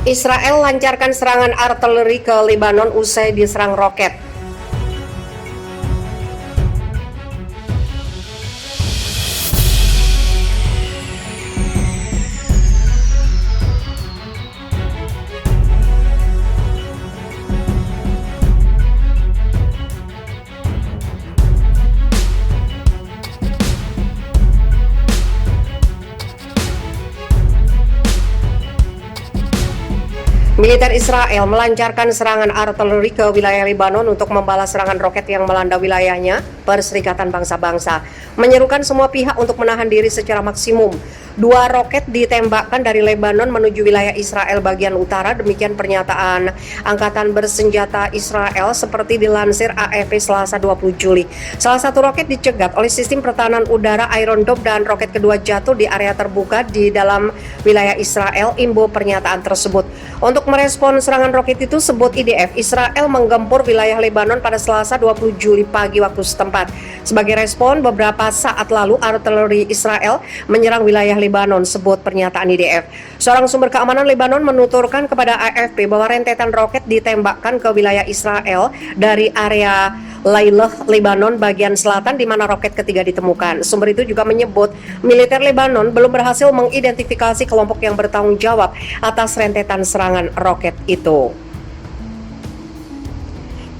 Israel lancarkan serangan artileri ke Lebanon usai diserang roket. Militer Israel melancarkan serangan artileri ke wilayah Lebanon untuk membalas serangan roket yang melanda wilayahnya, Perserikatan Bangsa-Bangsa, menyerukan semua pihak untuk menahan diri secara maksimum. 2 roket ditembakkan dari Lebanon menuju wilayah Israel bagian utara, demikian pernyataan Angkatan Bersenjata Israel seperti dilansir AFP Selasa 20 Juli. Salah satu roket dicegat oleh sistem pertahanan udara Iron Dome dan roket kedua jatuh di area terbuka di dalam wilayah Israel, imbu pernyataan tersebut. Untuk merespon serangan roket itu, sebut IDF, Israel menggempur wilayah Lebanon pada Selasa 20 Juli pagi waktu setempat. Sebagai respon, beberapa saat lalu artileri Israel menyerang wilayah Lebanon, sebut pernyataan IDF. Seorang sumber keamanan Lebanon menuturkan kepada AFP bahwa rentetan roket ditembakkan ke wilayah Israel dari area Lailah, Lebanon bagian selatan di mana roket ketiga ditemukan. Sumber itu juga menyebut militer Lebanon belum berhasil mengidentifikasi kelompok yang bertanggung jawab atas rentetan serangan roket itu.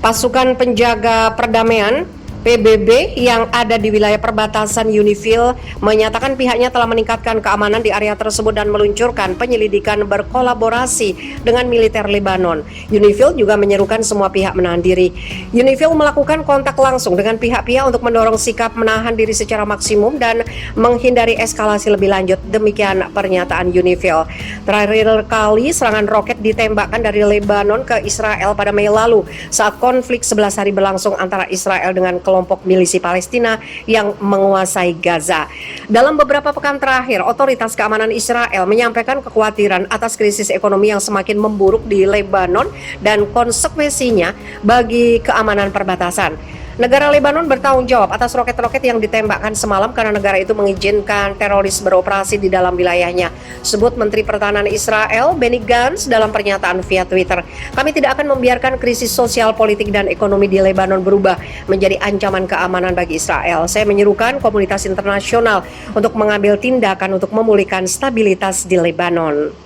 Pasukan penjaga perdamaian PBB yang ada di wilayah perbatasan UNIFIL menyatakan pihaknya telah meningkatkan keamanan di area tersebut dan meluncurkan penyelidikan berkolaborasi dengan militer Lebanon. UNIFIL juga menyerukan semua pihak menahan diri. UNIFIL melakukan kontak langsung dengan pihak-pihak untuk mendorong sikap menahan diri secara maksimum dan menghindari eskalasi lebih lanjut. Demikian pernyataan UNIFIL. Terakhir kali serangan roket ditembakkan dari Lebanon ke Israel pada Mei lalu saat konflik 11 hari berlangsung antara Israel dengan kelompok milisi Palestina yang menguasai Gaza. Dalam beberapa pekan terakhir, otoritas keamanan Israel menyampaikan kekhawatiran atas krisis ekonomi yang semakin memburuk di Lebanon dan konsekuensinya bagi keamanan perbatasan. Negara Lebanon bertanggung jawab atas roket-roket yang ditembakkan semalam karena negara itu mengizinkan teroris beroperasi di dalam wilayahnya, sebut Menteri Pertahanan Israel Benny Gantz dalam pernyataan via Twitter. Kami tidak akan membiarkan krisis sosial, politik, dan ekonomi di Lebanon berubah menjadi ancaman keamanan bagi Israel. Saya menyerukan komunitas internasional untuk mengambil tindakan untuk memulihkan stabilitas di Lebanon.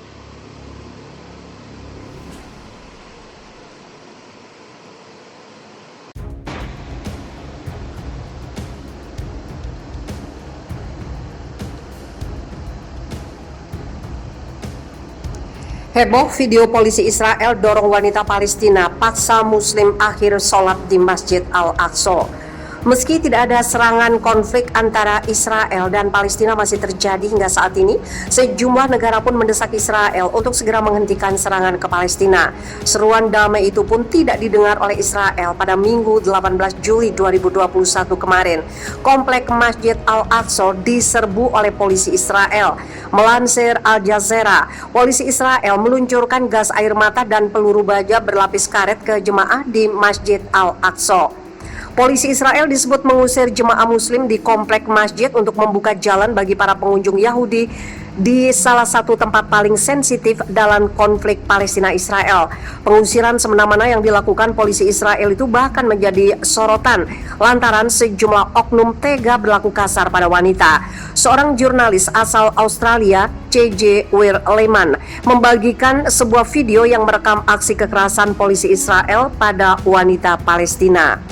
Heboh video polisi Israel dorong wanita Palestina paksa Muslim akhir sholat di Masjid Al-Aqsa. Meski tidak ada serangan konflik antara Israel dan Palestina masih terjadi hingga saat ini, sejumlah negara pun mendesak Israel untuk segera menghentikan serangan ke Palestina. Seruan damai itu pun tidak didengar oleh Israel pada Minggu 18 Juli 2021 kemarin. Komplek Masjid Al-Aqsa diserbu oleh polisi Israel. Melansir Al Jazeera, polisi Israel meluncurkan gas air mata dan peluru baja berlapis karet ke jemaah di Masjid Al-Aqsa. Polisi Israel disebut mengusir jemaah muslim di komplek masjid untuk membuka jalan bagi para pengunjung Yahudi di salah satu tempat paling sensitif dalam konflik Palestina-Israel. Pengusiran semena-mena yang dilakukan polisi Israel itu bahkan menjadi sorotan lantaran sejumlah oknum tega berlaku kasar pada wanita. Seorang jurnalis asal Australia, C.J. Weir-Lehman, membagikan sebuah video yang merekam aksi kekerasan polisi Israel pada wanita Palestina.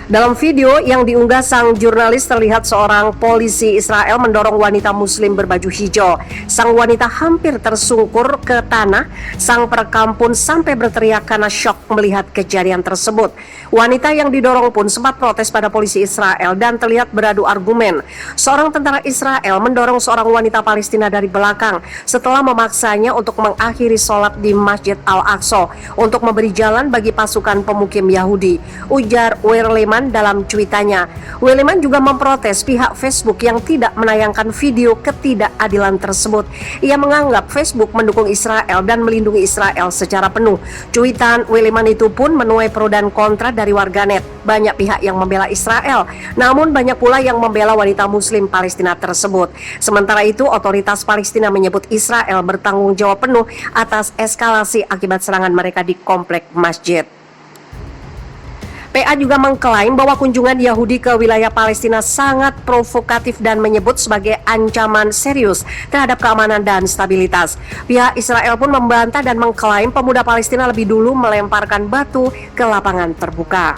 Dalam video yang diunggah sang jurnalis terlihat seorang polisi Israel mendorong wanita muslim berbaju hijau. Sang wanita hampir tersungkur ke tanah. Sang perekam pun sampai berteriak karena syok melihat kejadian tersebut. Wanita yang didorong pun sempat protes pada polisi Israel dan terlihat beradu argumen. Seorang tentara Israel mendorong seorang wanita Palestina dari belakang setelah memaksanya untuk mengakhiri sholat di Masjid Al-Aqsa untuk memberi jalan bagi pasukan pemukim Yahudi. Ujar Weir-Lehman Weliman dalam cuitannya. Weliman juga memprotes pihak Facebook yang tidak menayangkan video ketidakadilan tersebut. Ia menganggap Facebook mendukung Israel dan melindungi Israel secara penuh. Cuitan Weliman itu pun menuai pro dan kontra dari warganet. Banyak pihak yang membela Israel, namun banyak pula yang membela wanita Muslim Palestina tersebut. Sementara itu, otoritas Palestina menyebut Israel bertanggung jawab penuh atas eskalasi akibat serangan mereka di komplek masjid. PA juga mengklaim bahwa kunjungan Yahudi ke wilayah Palestina sangat provokatif dan menyebut sebagai ancaman serius terhadap keamanan dan stabilitas. Pihak Israel pun membantah dan mengklaim pemuda Palestina lebih dulu melemparkan batu ke lapangan terbuka.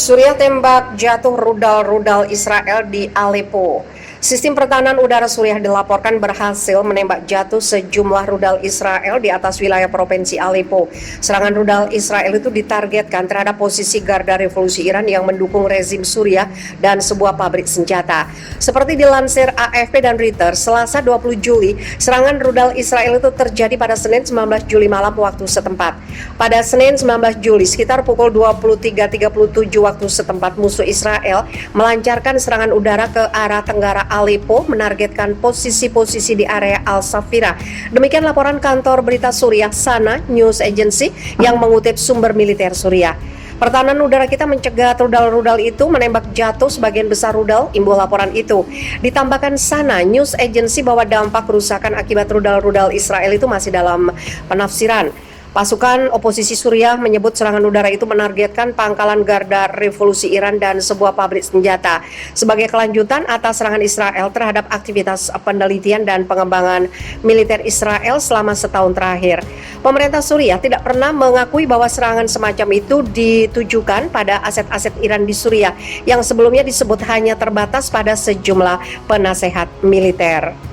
Suriah tembak jatuh rudal-rudal Israel di Aleppo. Sistem pertahanan udara Suriah dilaporkan berhasil menembak jatuh sejumlah rudal Israel di atas wilayah provinsi Aleppo. Serangan rudal Israel itu ditargetkan terhadap posisi Garda Revolusi Iran yang mendukung rezim Suriah dan sebuah pabrik senjata. Seperti dilansir AFP dan Reuters, Selasa 20 Juli, serangan rudal Israel itu terjadi pada Senin 19 Juli malam waktu setempat. Pada Senin 19 Juli, sekitar pukul 23.37 waktu setempat, musuh Israel melancarkan serangan udara ke arah tenggara Aleppo, menargetkan posisi-posisi di area Al-Safira. Demikian laporan kantor berita Suriah Sana News Agency yang mengutip sumber militer Suriah. Pertahanan udara kita mencegah rudal-rudal itu menembak jatuh sebagian besar rudal, imbul laporan itu. Ditambahkan Sana News Agency bahwa dampak kerusakan akibat rudal-rudal Israel itu masih dalam penafsiran. Pasukan oposisi Suriah menyebut serangan udara itu menargetkan pangkalan Garda Revolusi Iran dan sebuah pabrik senjata sebagai kelanjutan atas serangan Israel terhadap aktivitas penelitian dan pengembangan militer Israel selama setahun terakhir. Pemerintah Suriah tidak pernah mengakui bahwa serangan semacam itu ditujukan pada aset-aset Iran di Suriah yang sebelumnya disebut hanya terbatas pada sejumlah penasehat militer.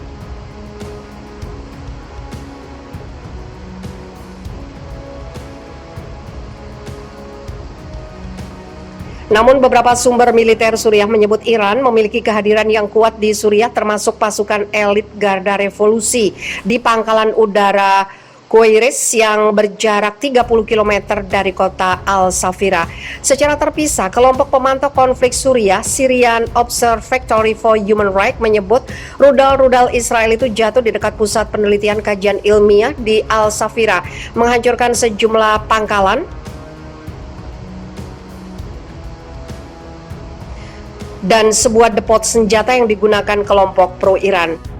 Namun beberapa sumber militer Suriah menyebut Iran memiliki kehadiran yang kuat di Suriah, termasuk pasukan elit Garda Revolusi di pangkalan udara Koiris yang berjarak 30 km dari kota Al-Safira. Secara terpisah, kelompok pemantau konflik Suriah, Syrian Observatory for Human Rights, menyebut rudal-rudal Israel itu jatuh di dekat pusat penelitian kajian ilmiah di Al-Safira, menghancurkan sejumlah pangkalan dan sebuah depot senjata yang digunakan kelompok pro-Iran.